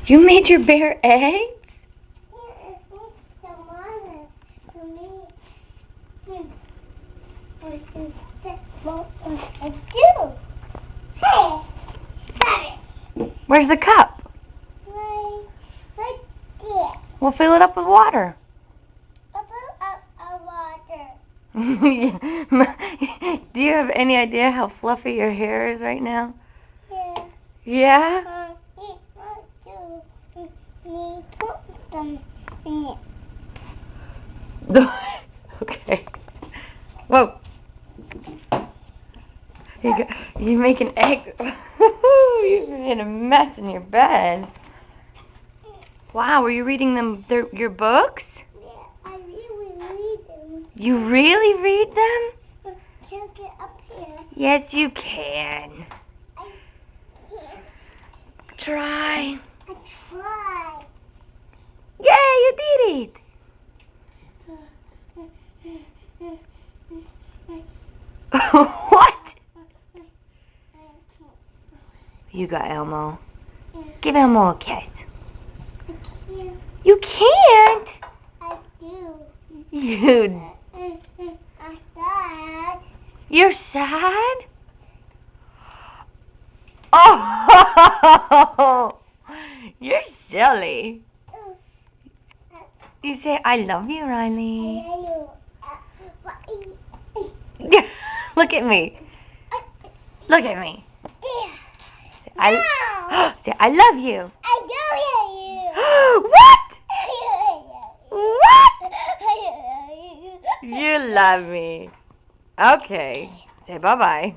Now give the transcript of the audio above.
You made your bear eggs? Where's the cup? Right there. We'll fill it up with water. Do you have any idea how fluffy your hair is right now? Yeah. Yeah? Okay. Whoa. You make an egg. You made a mess in your bed. Wow, were you reading your books? Yeah, I really read them. You really read them? Can't get up here. Yes, you can. I can't. Try. I try. Yay, you did it. What? You got Elmo. Give Elmo a kiss. I can't. You can't? I do. I'm sad. You're sad? Oh, you're silly. You say, I love you, Riley. Look at me. Look at me. Say, I love you. I do love you. What? What? You love me. Okay. Say bye-bye.